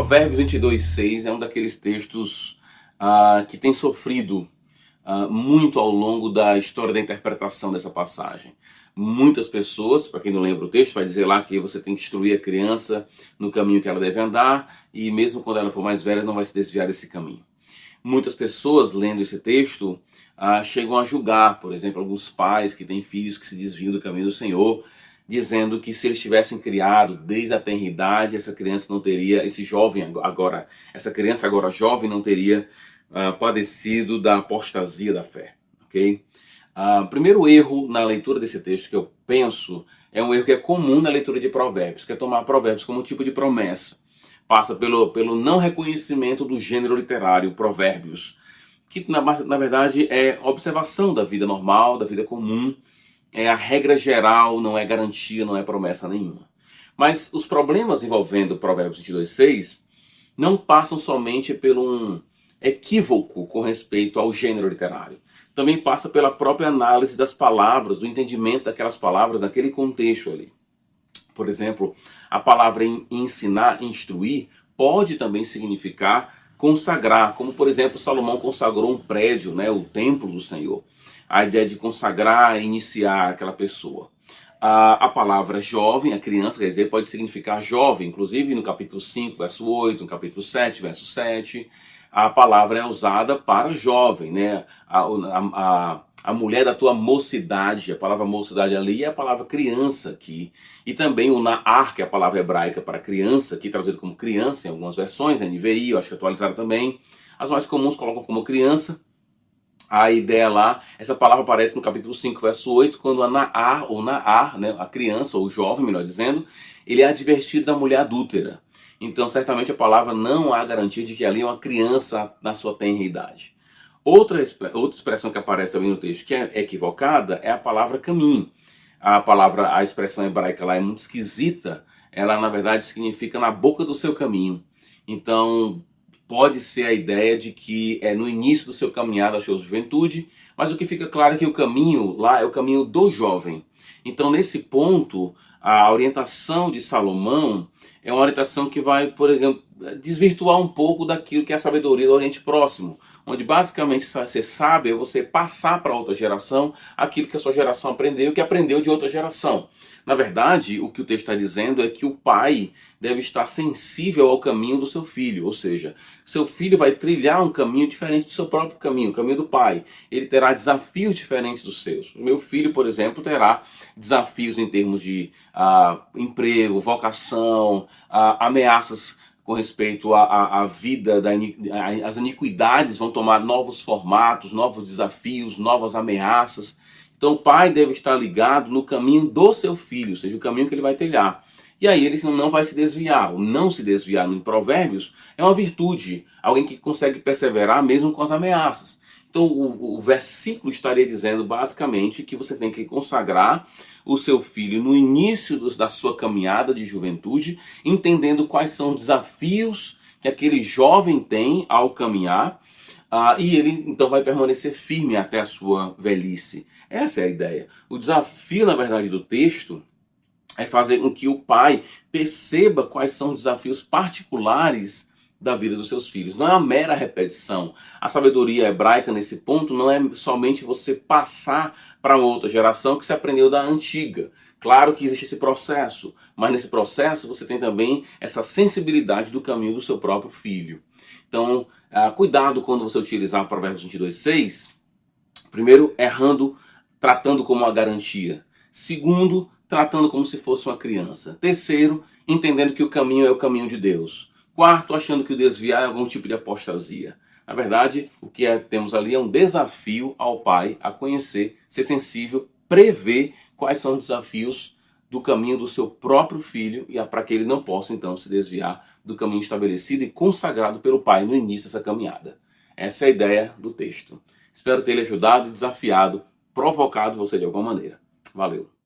Provérbios 22:6 é um daqueles textos que tem sofrido muito ao longo da história da interpretação dessa passagem. Muitas pessoas, para quem não lembra o texto, vai dizer lá que você tem que instruir a criança no caminho que ela deve andar e mesmo quando ela for mais velha não vai se desviar desse caminho. Muitas pessoas lendo esse texto chegam a julgar, por exemplo, alguns pais que têm filhos que se desviam do caminho do Senhor, dizendo que se eles tivessem criado desde a tenra idade, essa criança não teria, essa criança agora jovem não teria padecido da apostasia da fé, ok? Primeiro erro na leitura desse texto que eu penso é um erro que é comum na leitura de Provérbios, que é tomar Provérbios como um tipo de promessa. Passa pelo não reconhecimento do gênero literário Provérbios, que na verdade é observação da vida normal, da vida comum, é a regra geral, não é garantia, não é promessa nenhuma. Mas os problemas envolvendo Provérbios 22:6 não passam somente por um equívoco com respeito ao gênero literário. Também passa pela própria análise das palavras, do entendimento daquelas palavras naquele contexto ali. Por exemplo, a palavra ensinar, instruir, pode também significar consagrar, como por exemplo Salomão consagrou um prédio, o templo do Senhor. A ideia de consagrar, iniciar aquela pessoa. A palavra jovem, a criança, quer dizer, pode significar jovem, inclusive no capítulo 5, verso 8, no capítulo 7, verso 7, a palavra é usada para jovem, a mulher da tua mocidade, a palavra mocidade ali é a palavra criança aqui. E também o na'ar, que é a palavra hebraica para criança, aqui traduzido como criança em algumas versões, NVI, eu acho que atualizaram também. As mais comuns colocam como criança. A ideia lá, essa palavra aparece no capítulo 5, verso 8, quando a na'ar, ou na'ar, a criança, ou o jovem, melhor dizendo, ele é advertido da mulher adúltera. Então, certamente a palavra não há garantia de que ali é uma criança na sua tenra idade. Outra expressão que aparece também no texto, que é equivocada, é a palavra caminho. A expressão hebraica lá é muito esquisita. Ela, na verdade, significa na boca do seu caminho. Então, pode ser a ideia de que é no início do seu caminhar, da sua juventude, mas o que fica claro é que o caminho lá é o caminho do jovem. Então, nesse ponto, a orientação de Salomão é uma orientação que vai, por exemplo, desvirtuar um pouco daquilo que é a sabedoria do Oriente Próximo, onde basicamente ser sábio é você passar para outra geração aquilo que a sua geração aprendeu, que aprendeu de outra geração. Na verdade, o que o texto está dizendo é que o pai deve estar sensível ao caminho do seu filho, ou seja, seu filho vai trilhar um caminho diferente do seu próprio caminho, o caminho do pai. Ele terá desafios diferentes dos seus. O meu filho, por exemplo, terá desafios em termos de emprego, vocação, ameaças com respeito à vida, as iniquidades vão tomar novos formatos, novos desafios, novas ameaças. Então o pai deve estar ligado no caminho do seu filho, ou seja, o caminho que ele vai trilhar. E aí ele não vai se desviar. O não se desviar em Provérbios é uma virtude, alguém que consegue perseverar mesmo com as ameaças. Então o versículo estaria dizendo basicamente que você tem que consagrar o seu filho no início da sua caminhada de juventude, entendendo quais são os desafios que aquele jovem tem ao caminhar, e ele então vai permanecer firme até a sua velhice. Essa é a ideia. O desafio, na verdade, do texto é fazer com que o pai perceba quais são os desafios particulares da vida dos seus filhos. Não é uma mera repetição. A sabedoria hebraica nesse ponto não é somente você passar para uma outra geração que se aprendeu da antiga. Claro que existe esse processo, mas nesse processo você tem também essa sensibilidade do caminho do seu próprio filho. Então, cuidado quando você utilizar Provérbios 22:6, primeiro, tratando como uma garantia. Segundo, tratando como se fosse uma criança. Terceiro, entendendo que o caminho é o caminho de Deus. Quarto, achando que o desviar é algum tipo de apostasia. Na verdade, o que temos ali é um desafio ao pai a conhecer, ser sensível, prever quais são os desafios do caminho do seu próprio filho e para que ele não possa então se desviar do caminho estabelecido e consagrado pelo pai no início dessa caminhada. Essa é a ideia do texto. Espero ter lhe ajudado, desafiado, provocado você de alguma maneira. Valeu!